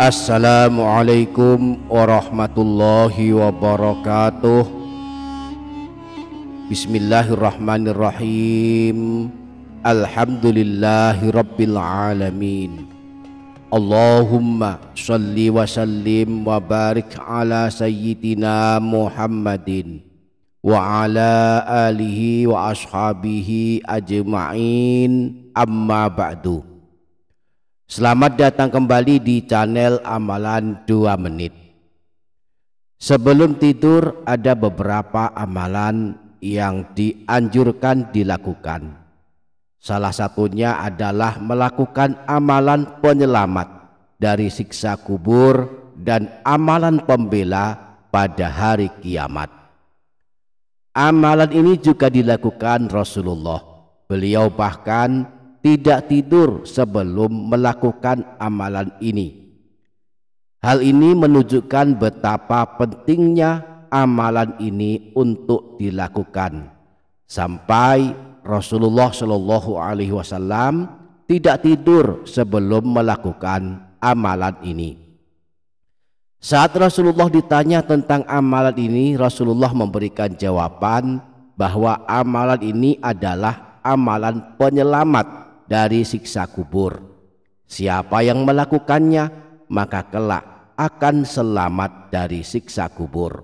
Assalamualaikum warahmatullahi wabarakatuh. Bismillahirrahmanirrahim. Alhamdulillahi rabbil alamin. Allahumma shalli wa sallim wa barik ala sayyidina Muhammadin wa ala alihi wa ashabihi ajma'in, amma ba'du. Selamat datang kembali di channel Amalan 2 Menit. Sebelum tidur ada beberapa amalan yang dianjurkan dilakukan. Salah satunya adalah melakukan amalan penyelamat dari siksa kubur dan amalan pembela pada hari kiamat. Amalan ini juga dilakukan Rasulullah. Beliau bahkan tidak tidur sebelum melakukan amalan ini. Hal ini menunjukkan betapa pentingnya amalan ini untuk dilakukan, sampai Rasulullah Shallallahu Alaihi Wasallam tidak tidur sebelum melakukan amalan ini. Saat Rasulullah ditanya tentang amalan ini, Rasulullah memberikan jawaban bahwa amalan ini adalah amalan penyelamat dari siksa kubur. Siapa yang melakukannya maka kelak akan selamat dari siksa kubur.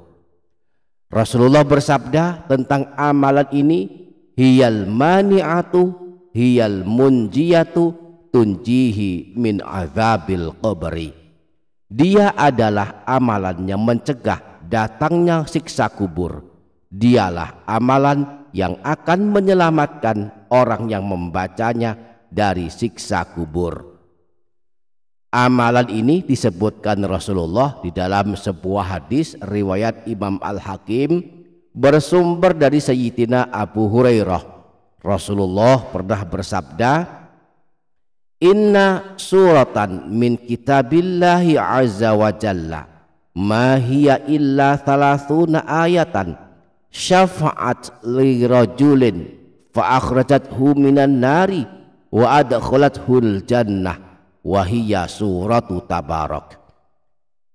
Rasulullah bersabda tentang amalan ini, hiyal mani'atu hiyal munjiyatu tunjihi min azabil qabri. Dia adalah amalan yang mencegah datangnya siksa kubur. Dialah amalan yang akan menyelamatkan orang yang membacanya dari siksa kubur. Amalan ini disebutkan Rasulullah di dalam sebuah hadis riwayat Imam Al-Hakim bersumber dari Sayyidina Abu Hurairah. Rasulullah pernah bersabda, inna suratan min kitabillahi azza wa jalla ma hiya illa 30 ayatan syafa'at li rajulin fa akhrajathu minan nari wa adkhalathul jannah wa hiya suratu tabarak.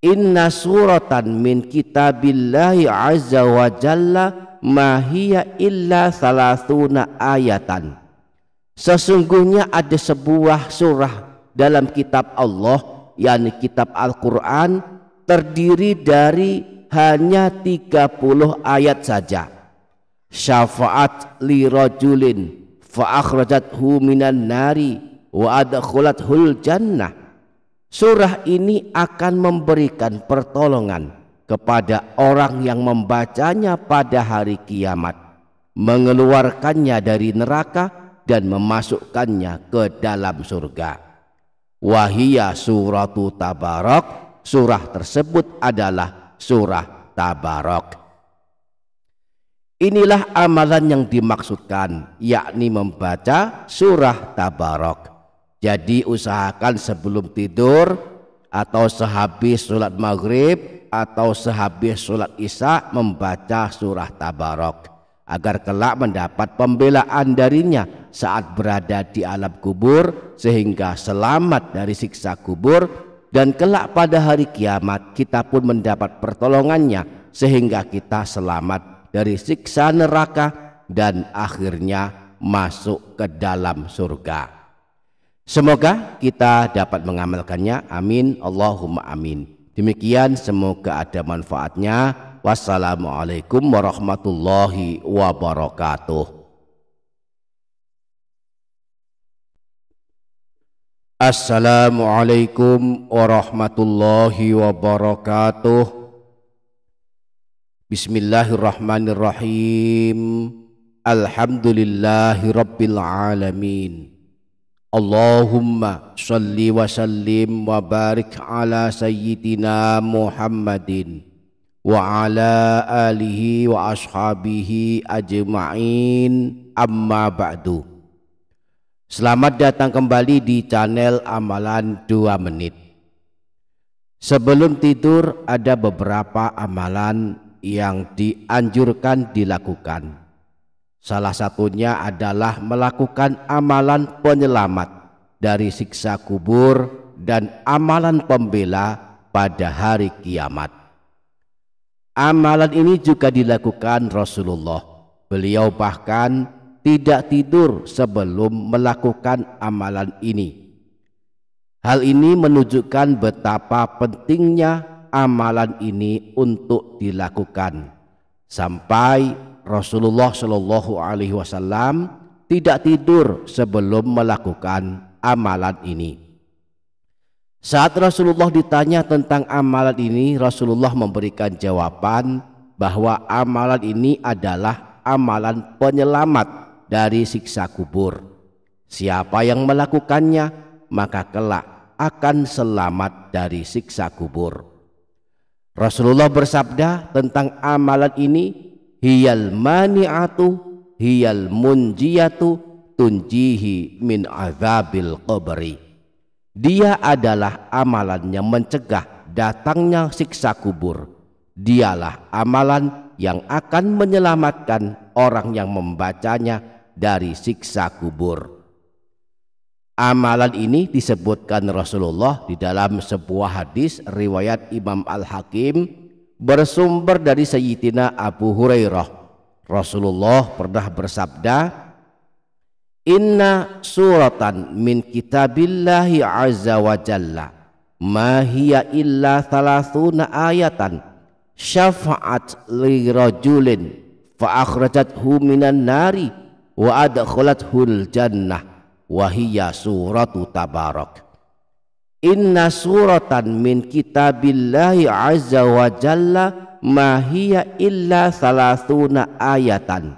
Inna suratan min kitabillahi azza wa jalla ma hiya illa 30 ayatan. Sesungguhnya ada sebuah surah dalam kitab Allah, yakni kitab Al-Quran, terdiri dari hanya 30 ayat saja. Syafa'at li rajulin fa akhrajathu minan nari wa adkhalathul jannah. Surah ini akan memberikan pertolongan kepada orang yang membacanya pada hari kiamat, mengeluarkannya dari neraka dan memasukkannya ke dalam surga. Wahia suratu tabarak. Surah tersebut adalah surah Tabarak. Inilah amalan yang dimaksudkan, yakni membaca surah Tabarak. Jadi usahakan sebelum tidur atau sehabis sholat maghrib atau sehabis sholat isya membaca surah Tabarak, agar kelak mendapat pembelaan darinya saat berada di alam kubur, sehingga selamat dari siksa kubur, dan kelak pada hari kiamat kita pun mendapat pertolongannya sehingga kita selamat dari siksa neraka dan akhirnya masuk ke dalam surga. Semoga kita dapat mengamalkannya. Amin, Allahumma amin. Demikian, semoga ada manfaatnya. Wassalamualaikum warahmatullahi wabarakatuh. Assalamualaikum warahmatullahi wabarakatuh. Bismillahirrahmanirrahim. Alhamdulillahi rabbil alamin. Allahumma shalli wa sallim wa barik ala sayyidina Muhammadin wa ala alihi wa ashabihi ajma'in, amma ba'du. Selamat datang kembali di channel Amalan 2 Menit. Sebelum tidur ada beberapa amalan yang dianjurkan dilakukan. Salah satunya adalah melakukan amalan penyelamat dari siksa kubur dan amalan pembela pada hari kiamat. Amalan ini juga dilakukan Rasulullah. Beliau bahkan tidak tidur sebelum melakukan amalan ini. Hal ini menunjukkan betapa pentingnya amalan ini untuk dilakukan, sampai Rasulullah Shallallahu Alaihi Wasallam tidak tidur sebelum melakukan amalan ini. Saat Rasulullah ditanya tentang amalan ini, Rasulullah memberikan jawaban bahwa amalan ini adalah amalan penyelamat dari siksa kubur. Siapa yang melakukannya, maka kelak akan selamat dari siksa kubur. Rasulullah bersabda tentang amalan ini, hiyal mani'atu hiyal munjiyatu tunjihi min azabil qabri. Dia adalah amalan yang mencegah datangnya siksa kubur. Dialah amalan yang akan menyelamatkan orang yang membacanya dari siksa kubur. Amalan ini disebutkan Rasulullah di dalam sebuah hadis riwayat Imam Al-Hakim bersumber dari Sayyidina Abu Hurairah. Rasulullah pernah bersabda, inna suratan min kitabillahi azza wa jalla ma hiya illa thalathuna ayatan syafa'at li rajulin fa akhrajathu minan nari wa adkhalathul jannah wa hiya suratu tabarak. Inna suratan min kitabillahi azza wa jalla ma hiya illa thalathuna ayatan.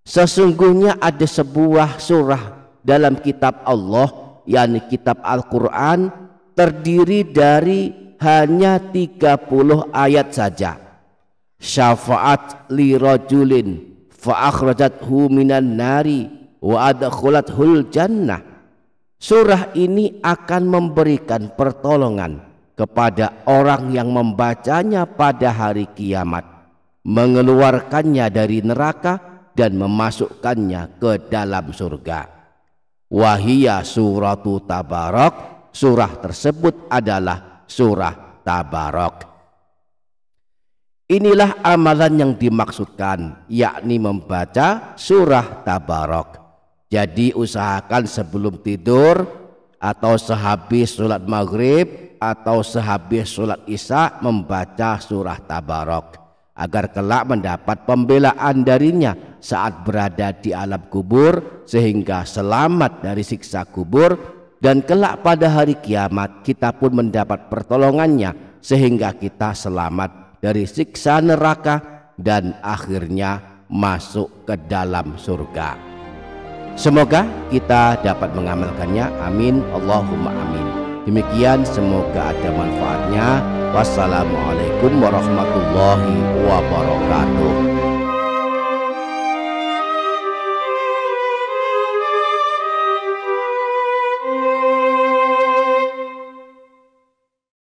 Sesungguhnya ada sebuah surah dalam kitab Allah, yakni kitab Al-Quran, terdiri dari hanya 30 ayat saja. Syafa'at li rajulin fa akhrajathu minan nari wa adkhalathul jannah. Surah ini akan memberikan pertolongan kepada orang yang membacanya pada hari kiamat, mengeluarkannya dari neraka dan memasukkannya ke dalam surga. Wahia suratu tabarak. Surah tersebut adalah surah Tabarak. Inilah amalan yang dimaksudkan, yakni membaca surah Tabarak. Jadi usahakan sebelum tidur atau sehabis sholat maghrib atau sehabis sholat isya membaca surah Tabarak, agar kelak mendapat pembelaan darinya saat berada di alam kubur, sehingga selamat dari siksa kubur, dan kelak pada hari kiamat kita pun mendapat pertolongannya sehingga kita selamat dari siksa neraka dan akhirnya masuk ke dalam surga. Semoga kita dapat mengamalkannya. Amin, Allahumma amin. Demikian, semoga ada manfaatnya. Wassalamualaikum warahmatullahi wabarakatuh.